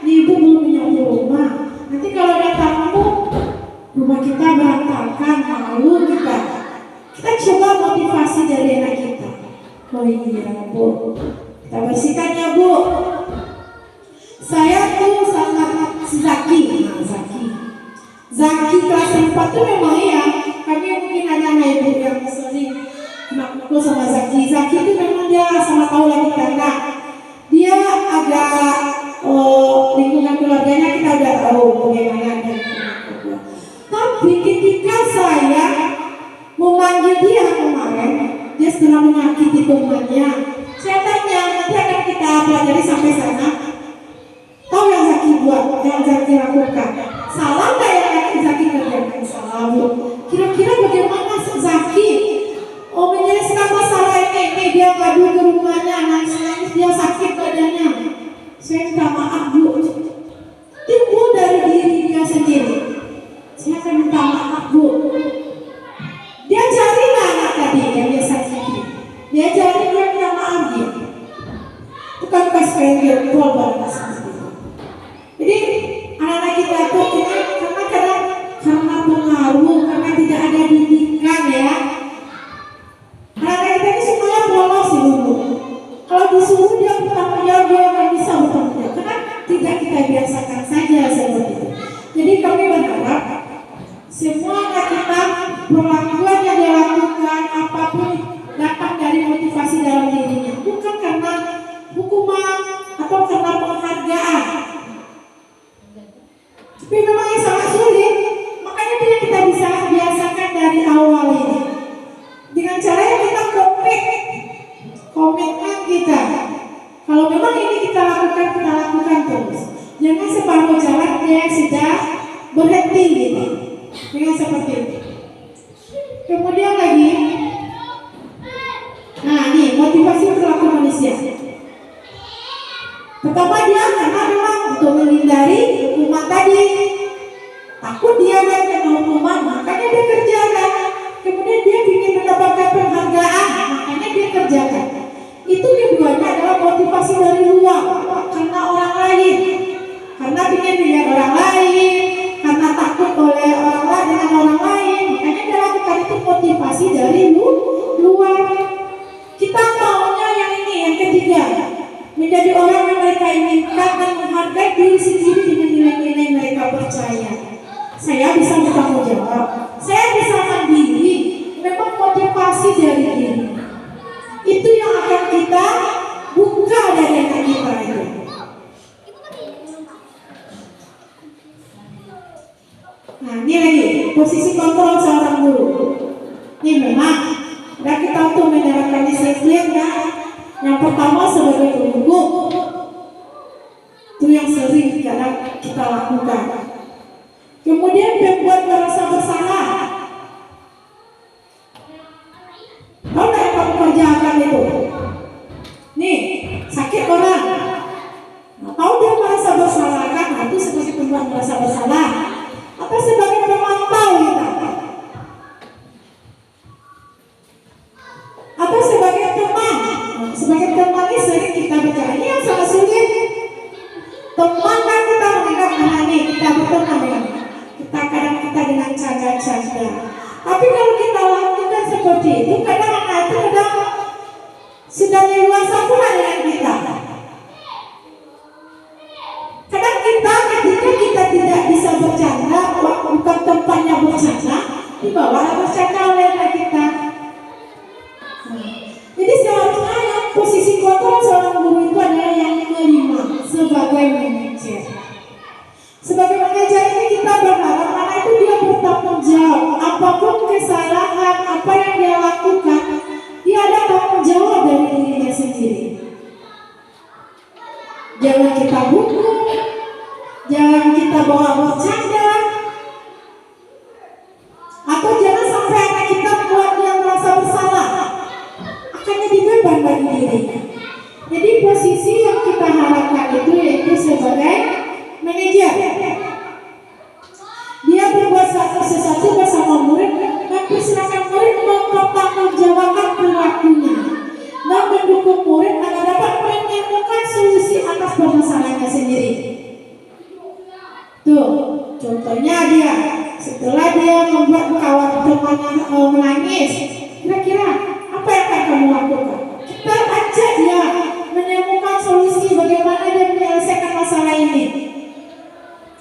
nih Ibu belum menyapu rumah. Nanti kalau ada tamu, rumah kita berantakan, malu kita. Kita coba motivasi dari anak kita. Oh iya Bu, kita bersihkan ya Bu. Saya tuh sangat Zaki kelas 4 tuh memang ya. Kami mungkin ada anak Ibu yang sering kena pukul sama Zaki itu memang dia sama tahu lagi karena dia agak lingkungan keluarganya kita udah tahu bagaimana dia. Tapi ketika saya memanggil dia kemarin, dia setelah menyakiti temannya, saya tanya, nanti akan kita pelajari sampai sana. Tahu yang Zaki buat, yang Zaki lakukan, salah nggak yang Zaki kerjakan? Salah Bu. Kira-kira bagaimana Zaki menyelesaikan masalah ini? Dia ngadu ke rumahnya, nangis dia sakit badannya. Saya minta maaf Bu. Timbul dari diri dia sendiri. Saya akan minta maaf Bu. Dia cari anak tadi yang dia sakiti. Dia cari dia minta maaf dia. Bukan kasih dia jual barang sendiri. Jadi anak-anak kita tuh ini karena pengaruh, karena tidak ada didikan ya. Anak-anak kita ini semuanya polos dulu. Kalau disuruh dia bertanggung jawab, dia akan bisa bertanggung jawab. Karena tidak kita biasakan saja seperti itu. Jadi kami berharap semua anak kita perlakuan yang dia lakukan apapun datang dari motivasi dalam dirinya, bukan karena hukuman atau karena penghargaan. Tapi memang yang sangat sulit, makanya kita bisa biasakan dari awal ini dengan cara yang kita komitmen kita. Kalau memang ini kita lakukan terus. Jangan separuh jalan dia sudah berhenti gitu. Dengan seperti itu. Kemudian lagi, nah ini motivasi perilaku manusia. Pertama dia karena memang untuk menghindari hukuman tadi, takut dia akan kena hukuman, makanya dia kerjakan. Kemudian dia ingin mendapatkan penghargaan, makanya dia kerjakan. Itu keduanya adalah motivasi dari luar, karena orang lain, karena ingin dilihat orang lain, karena takut oleh orang lain dengan orang lain, makanya dia lakukan. Itu motivasi dari luar. Kita maunya yang ini, yang ketiga, menjadi orang yang mereka inginkan dan menghargai diri sendiri dengan nilai-nilai mereka percaya. Saya bisa bertanggung jawab, saya bisa mandiri. Memang motivasi dari diri itu yang akan kita buka dari anak kita itu. Nah ini lagi posisi kontrol seorang guru. Ini memang udah kita tuh menerapkan disiplin ya. Yang pertama sebagai guru itu yang sering kadang kita lakukan. Kemudian membuat merasa bersalah. Tahu nggak yang kamu kerjakan itu? Nih sakit orang. Nah, tahu dia merasa bersalah kan? Itu sebagai pembuat merasa bersalah atau sebagai pemantau kita? Atau sebagai teman? Sebagai teman ini sering kita bicara. Ini yang sangat sulit. Teman kan kita menganggap kita berteman dengan kita kadang kita dengan canda-canda. Tapi kalau kita lakukan seperti itu, kadang sudah dewasa pula dengan kita. Kadang kita ketika kita tidak bisa bercanda, bukan tempatnya bercanda, dibawa bercanda oleh kita. Jadi seharusnya yang posisi kontrol seorang guru itu adalah yang kelima sebagai manajer. Sebagai manajer ini kita berharap anak itu dia bertanggung jawab. Apapun kesalahan, apa yang dia lakukan, dia ada tanggung jawab dari dirinya sendiri. Jangan kita hukum, jangan kita bawa bercanda, atau jangan sampai anak kita buat dia merasa bersalah, akan jadi beban bagi dirinya. Jadi posisi yang kita harapkan itu yaitu sebagai manajer. Dia berbuat sesuatu bersama murid, mempersilahkan murid mempertanggungjawabkan perilakunya dan mendukung murid agar dapat menemukan solusi atas permasalahannya sendiri. Tuh, contohnya dia setelah dia membuat kawan temannya menangis, kira-kira apa yang akan kamu lakukan? Kita ajak dia menemukan solusi bagaimana dia menyelesaikan masalah ini.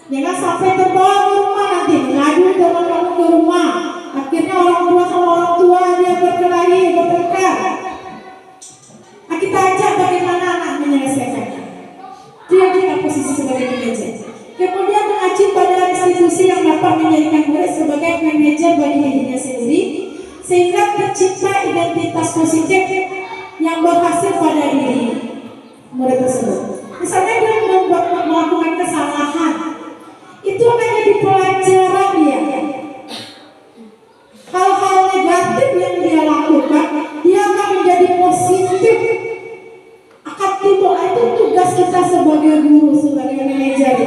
Jangan sampai terbawa ke rumah nanti mengadu teman-teman ke rumah. Akhirnya orang tua sama orang tua dia berkelahi, bertengkar. Nah, kita ajak bagaimana anak menyelesaikannya. Itu yang kita posisi sebagai manajer. Kemudian mengacu pada institusi yang dapat menjadikan murid sebagai manajer bagi dirinya sendiri, sehingga tercipta identitas positif yang berhasil pada diri murid tersebut. Misalnya dia melakukan kesalahan, itu akan jadi pelajaran dia. Hal-hal negatif yang dia lakukan, dia akan menjadi positif. Akan timbul, itu tugas kita sebagai guru, sebagai manajer.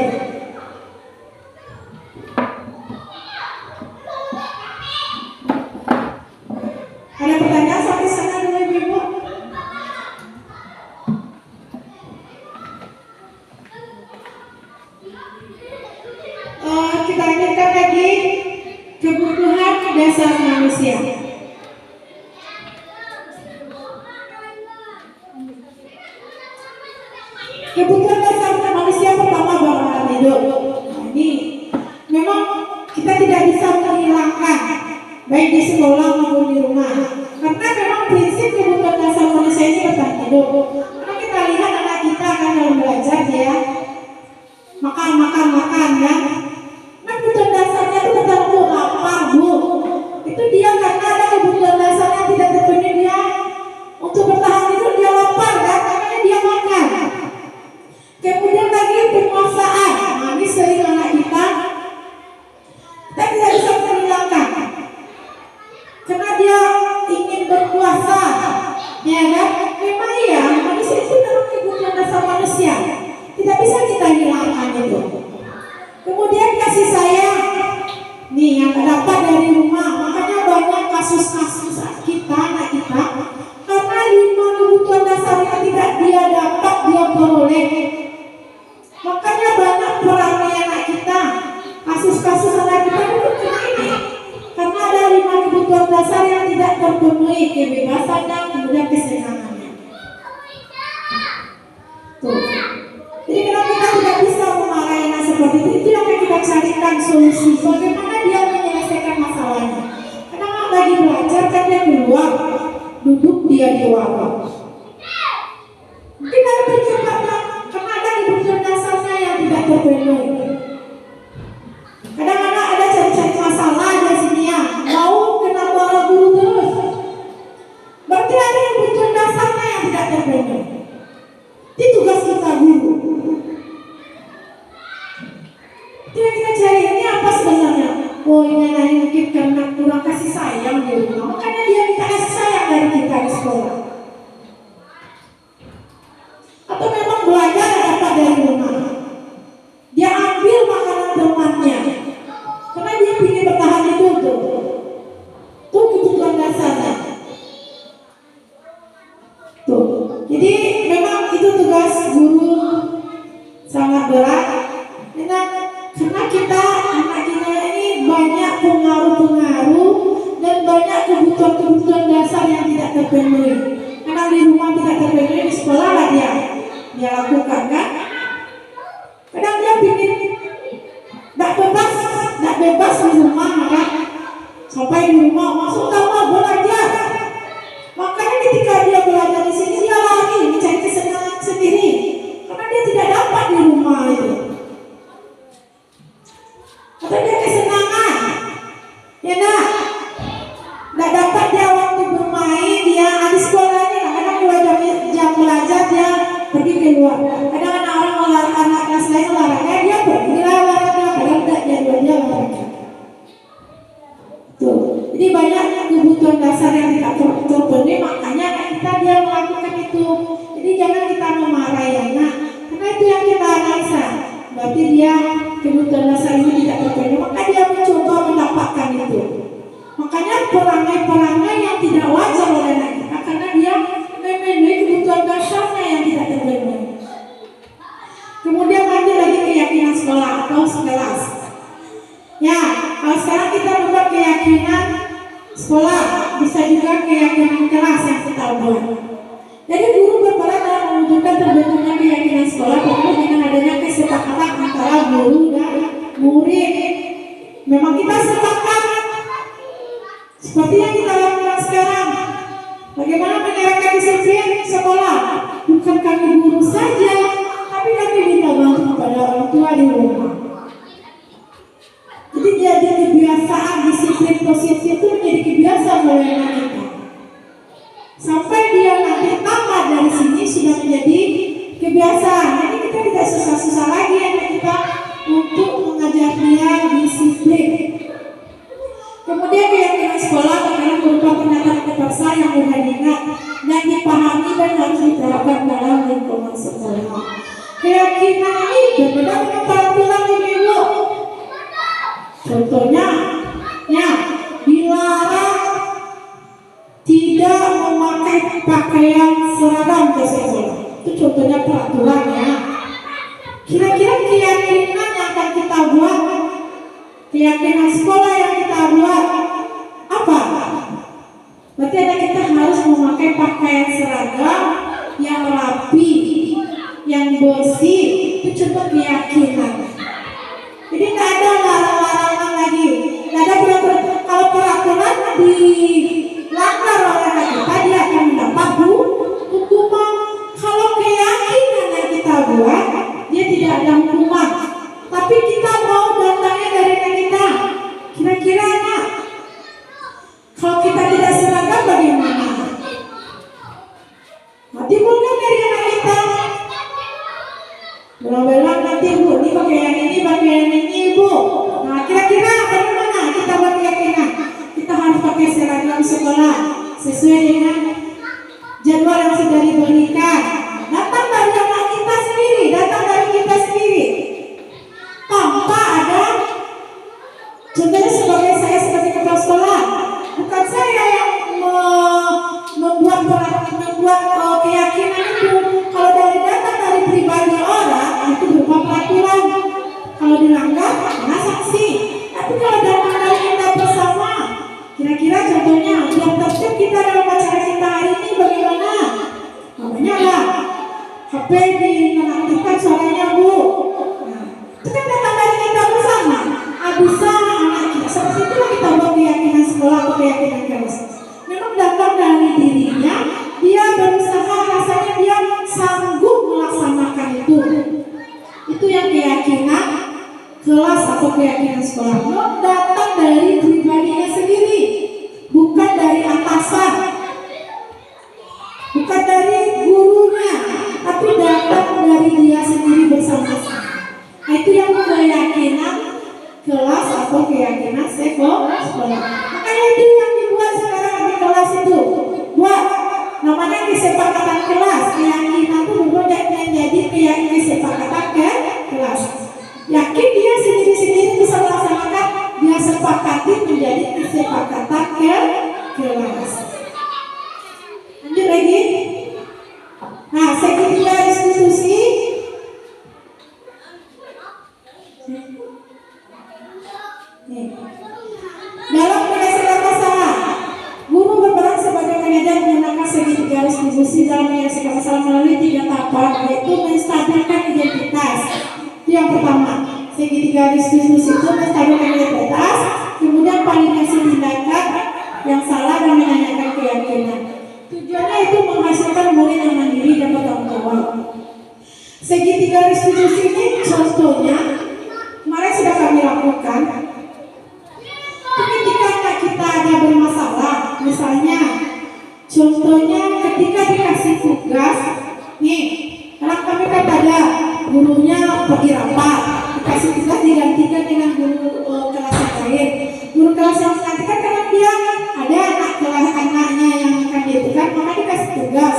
Ada pertanyaan sampai sana dulu Ibu? Kita lanjutkan lagi kebutuhan dasar manusia. Kebutuhan dasar manusia pertama bangunan hidup. Nah, ini memang kita tidak bisa menghilangkan baik di sekolah maupun di rumah, karena memang prinsip kebutuhan dasar manusia ini bertahan hidup. Karena kita lihat anak kita akan dalam belajar dia makan ya. Nah, kebutuhan dasarnya itu tertentu, lapar bu, itu dia karena ada kebutuhan dasarnya tidak terpenuhi, dia untuk bertahan hidup dia lapar kan, makanya dia makan. Kemudian lagi penguasaan, nah ini sering anak kita tidak bisa menghilangkan karena dia ingin berkuasa, ya kan? Memang iya, manusia itu memang kebutuhan dasar manusia, tidak bisa kita hilangkan itu. Kemudian kasih sayang, nih yang dapat dari rumah, makanya banyak kasus-kasus kita, anak kita, karena 5 kebutuhan dasar yang tidak dia dapat, dia peroleh. Makanya banyak perangai anak kita, kasus-kasus anak kita itu ini, karena ada 5 kebutuhan dasar yang tidak terpenuhi, kebebasannya, kemudian kesenangannya. Tuh. Jadi kalau kita tidak bisa memarahi anak seperti itu yang kita carikan solusi, bagaimana dia menyelesaikan masalahnya. Karena lagi belajar kan dia keluar, duduk dia di warung. Mungkin ada penyebabnya, karena ada kebutuhan dasarnya yang tidak terpenuhi. Kadang-kadang ada cari-cari masalah di sini ya, mau kena marah guru terus. Berarti ada kebutuhan dasarnya yang tidak terpenuhi. Itu tugas kita guru. Itu yang kita cari, ini apa sebenarnya? Oh ini anak mungkin karena kurang kasih sayang di rumah, makanya dia minta kasih sayang dari kita di sekolah. Atau memang belajar dapat dari rumah, dia ambil makanan temannya karena dia ingin bertahan hidup. Tuh kebutuhan dasarnya. Tuh, jadi memang itu tugas guru sangat berat. Karena kita anak kita ini banyak pengaruh-pengaruh dan banyak kebutuhan-kebutuhan dasar yang tidak terpenuhi. Karena di rumah buat. Jadi guru berperan dalam mewujudkan terbentuknya keyakinan sekolah terkait dengan adanya kesepakatan antara guru dan murid. Memang kita sepakat seperti yang kita lakukan sekarang. Bagaimana menerapkan disiplin sekolah? Bukan kami guru saja, tapi kami minta bantu kepada orang tua di rumah. Jadi kebiasaan disiplin positif itu menjadi kebiasaan oleh anak kita. Sampai dia nanti tamat dari sini sudah menjadi kebiasaan. Jadi kita tidak susah-susah lagi anak kita untuk mengajar dia disiplin. Kemudian keyakinan sekolah terkadang berupa pernyataan terpaksa yang mudah diingat dan dipahami dan harus diterapkan dalam lingkungan sekolah. Keyakinan ini berbeda dengan peraturan ibu-ibu. Contohnya, dilarang tidak memakai pakaian seragam ke sekolah. Itu contohnya peraturan ya. Kira-kira keyakinan yang akan kita buat, keyakinan sekolah yang kita buat apa? Berarti ada kita harus memakai pakaian seragam yang rapi, yang bersih. Itu contoh keyakinan. Jadi tidak ada larang-larangan lagi. Tidak ada peraturan. Kalau peraturan dilanggar oleh anak kita, dia akan mendapat hukuman. Kalau keyakinan yang kita buat, dia tidak ada hukuman. Tapi kita mau datangnya dari anak kita. Kira-kira anak, kalau kita tidak seragam bagaimana? Nanti bukan dari anak kita. Belang-belang nanti bu, ini pakaian ini bu. Nah kira-kira bagaimana kita buat keyakinan? Kita harus pakai seragam sekolah sesuai dengan jadwal yang sudah diberikan. Datang dari anak kita sendiri, datang dari kita sendiri. Tanpa ada, contohnya sebagai kepala sekolah, bukan saya yang membuat keyakinan itu. Kalau datang dari pribadi orang, itu berupa peraturan. Kalau dilanggar, kena sanksi. Tapi kalau datang dari kita bersama, kira-kira contohnya, biar tertib kita dalam acara kita hari ini bagaimana? Namanya lah, HP dinonaktifkan suaranya bu. Nah, itu kan datang dari kita bersama. Bisa anak kita, seperti itulah kita buat keyakinan sekolah atau keyakinan kelas. Memang datang dari dirinya, dia berusaha, rasanya dia sanggup melaksanakan itu. Itu yang keyakinan kelas atau keyakinan sekolah. Datang dari pribadinya sendiri, bukan dari atasan, bukan dari gurunya, tapi datang dari dia sendiri bersama-sama. Nah, itu yang keyakinan kelas atau keyakinan sekolah. Makanya itu yang dibuat sekarang di kelas itu, buat namanya kesepakatan kelas. Keyakinan itu berubah menjadi keyakinan kesepakatan kelas. Yakin dia sendiri-sendiri bisa melaksanakan, dia sepakati menjadi kesepakatan kelas. Lanjut lagi. Nah, segitiga institusi. Dalam penyelesaian masalah, guru berperan sebagai pengajar menggunakan segitiga distribusi dalam menyelesaikan masalah melalui 3 tahapan, yaitu menstabilkan identitas. Itu yang pertama, segitiga distribusi itu menstabilkan identitas, kemudian validasi tindakan yang salah dan menanyakan keyakinan. Tujuannya itu menghasilkan murid yang mandiri dan bertanggung jawab. Segitiga distribusi ini contohnya kemarin sudah kami lakukan. Ketika anak kita ada bermasalah, misalnya contohnya ketika dikasih tugas nih, anak kami kan ada gurunya pergi rapat, dikasih tugas digantikan dengan guru kelas yang lain. Guru kelas yang digantikan karena dia ada anak kelas anaknya yang akan ditugas, maka dikasih tugas.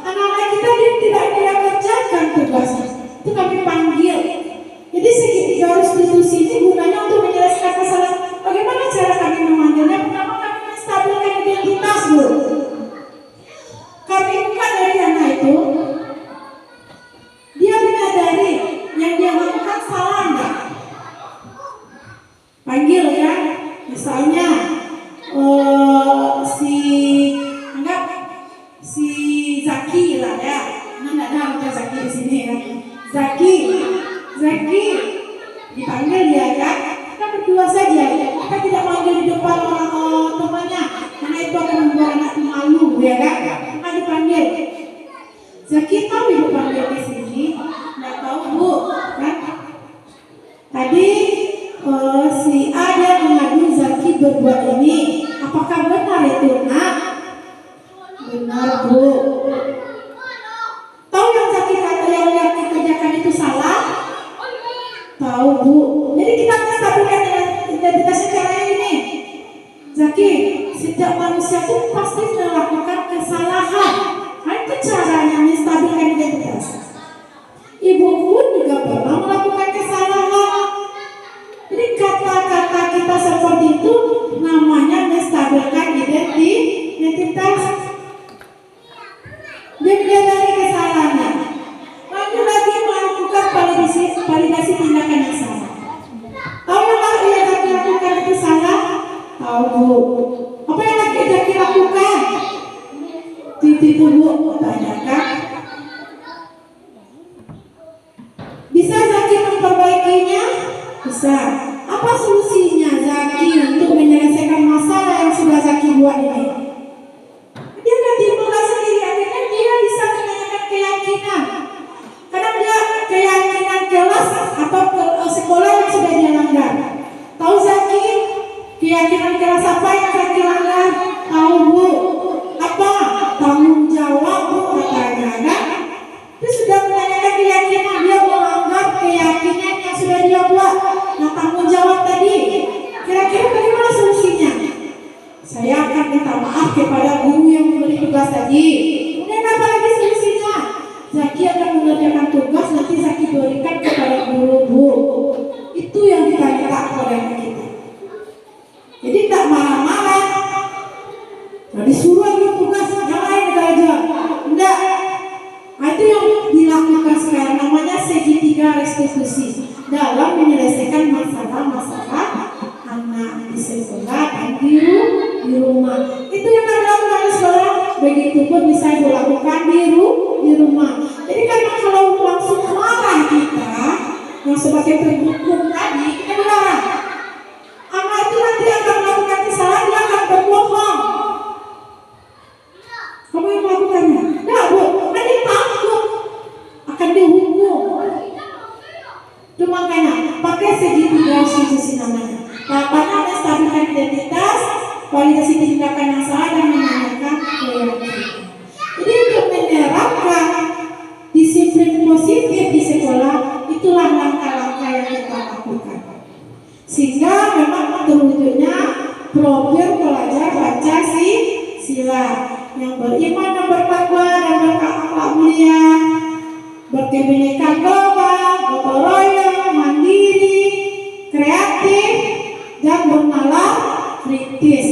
Anak-anak kita dia tidak kerjakan tugasnya, itu kami panggil. Jadi segitiga restitusi ini gunanya untuk menjelaskan masalah. Bagaimana cara kami memanggilnya? Pertama kami menstabilkan identitas dulu. Kami bukan dari anak itu, dia menyadari yang dia lakukan salah enggak? Panggil ya, misalnya si Zaki lah ya. Nah, nggak ada orang Zaki di sini ya. Zaki dipanggil dia ya. Kita berdua saja ya. Kita tidak manggil di depan orang temannya, karena itu akan membuat anak malu ya kan. Maka dipanggil. Zaki tahu ibu panggil di sini? Nggak tahu bu kan? Tadi si ada mengadu Zaki berbuat ini. Apakah benar itu nak? Benar bu. Tahu yang Zaki kata yang dikerjakan itu salah? Tahu bu. Jadi kita menstabilkan identitasnya cara ini. Zaki, setiap manusia itu pasti melakukan kesalahan. Nah, itu caranya menstabilkan identitas. Ibu pun juga pernah melakukan kesalahan. Jadi kata-kata kita seperti itu namanya menstabilkan identitas. Dia menyadari kesalahannya, lalu lagi melakukan validasi tindakan yang salah. Tahu yang ia lagi lakukan itu salah? Tahu bu. Apa yang lagi lakukan? Titik bu, tanyakan. Bisa Zaki memperbaikinya? Bisa. Apa solusinya Zaki untuk menyelesaikan masalah yang sudah Zaki buat ini? Dia nggak timbulkan sendiri, akhirnya dia bisa menanyakan keyakinan. Karena dia keyakinan kelas atau sekolah yang sudah dia langgar. Tahu Zaki keyakinan kelas apa yang Zaki langgar? Tahu bu. Apa? Tanggung jawab bu katanya kan? Dia sudah menanyakan keyakinan, dia melanggar keyakinan yang sudah dia buat. Nah tanggung jawab tadi, kira-kira bagaimana solusinya? Saya akan minta maaf kepada guru yang memberi tugas tadi. Kemudian apa lagi solusinya? Zaki akan mengerjakan tugas, nanti Zaki berikan kepada guru-guru. Itu yang kita minta kepada kita. Jadi tak marah-marah. Nah, disuruh ambil tugas yang lain aja. Enggak. Nah, itu yang dilakukan sekarang namanya segitiga restitusi dalam menyelesaikan masalah-masalah anak di sekolah dan di rumah. Itu yang kami lakukan di sekolah. Begitupun bisa dilakukan di rumah. Jadi karena kalau langsung marah kita yang sebagai penghukum tadi, kita dilarang. Anak itu nanti akan melakukan kesalahan, dia akan berbohong. Kamu yang melakukannya? Enggak bu, nanti takut akan dihukum. Itu makanya pakai segitiga restitusi namanya. Tahapannya menstabilkan identitas, validasi tindakan yang salah dan menanyakan keyakinan. Jadi untuk menerapkan disiplin positif di sekolah, itulah langkah-langkah yang kita lakukan. Sehingga memang terwujudnya profil pelajar Pancasila yang beriman dan bertakwa dan berakhlak mulia, berkebinekaan global, gotong royong, mandiri, kreatif, dan bernalar kritis.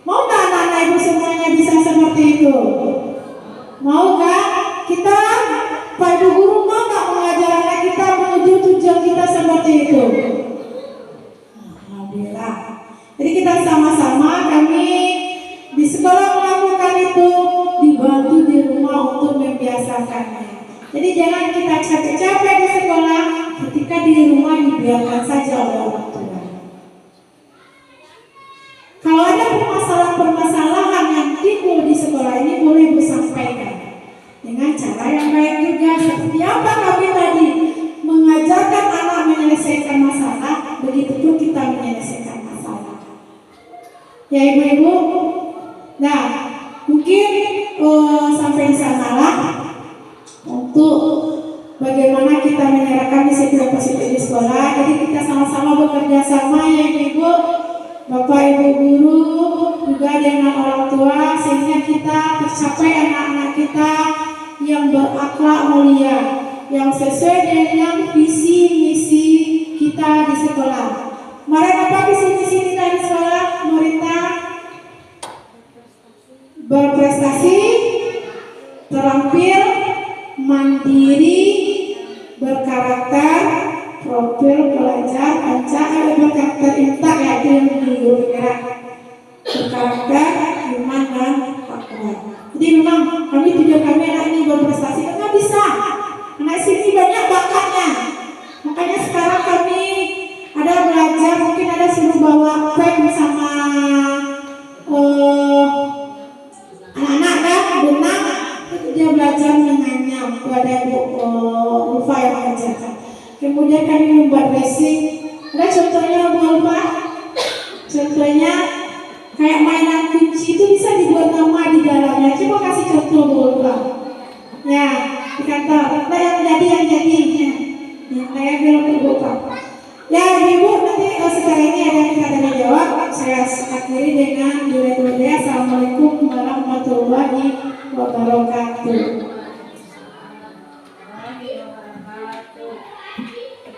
Mau nggak anak-anak ibu semuanya bisa seperti itu? Mau nggak? Kita, Pak Ibu Guru, mau nggak mengajar anak kita menuju tujuan kita seperti itu? Alhamdulillah. Jadi kita sama-sama, kami di sekolah melakukan itu, dibantu di rumah untuk membiasakannya. Jadi jangan kita capek-capek di sekolah, ketika di rumah dibiarkan saja oleh orang tua. Kalau ada permasalahan yang timbul di sekolah ini, boleh Ibu sampaikan dengan cara yang baik juga. Seperti apa kami tadi mengajarkan anak menyelesaikan masalah, begitu pun kita menyelesaikan masalah. Ya ibu-ibu. Nah, mungkin sampai di sanalah untuk bagaimana kita menerapkan disiplin positif di sekolah. Jadi kita sama-sama bekerja sama ya ibu, bapak ibu guru, juga dengan orang tua, sehingga kita tercapai anak-anak kita yang berakhlak mulia, yang sesuai dengan visi misi kita di sekolah. Mari apa visi misi kita di sekolah? Merita berprestasi, terampil, mandiri, berkarakter, profil pelajar berkarakter intak, yaitu yang berkarakter, iman dan takwa. Jadi Jadi memang tujuan kami anak ini berprestasi, nggak bisa. Anak sini banyak bakatnya. Makanya sekarang kami ada belajar, mungkin ada suruh bawa pen sama anak-anak kan, benang, itu dia belajar menganyam kepada Ulfa yang mengajarkan. Kemudian kami membuat racing. Ada contohnya Bu Ulfa? Contohnya kayak mainan kunci itu bisa dibuat nama di dalamnya. Coba kasih contoh Bu Ulfa. Ya, di kantor. Nah, yang jadi ya. Saya belum terbuka. Ya, Ibu, nanti sekarang ini ada yang kita tanya jawab. Saya akhiri dengan doa. Assalamualaikum warahmatullahi wabarakatuh.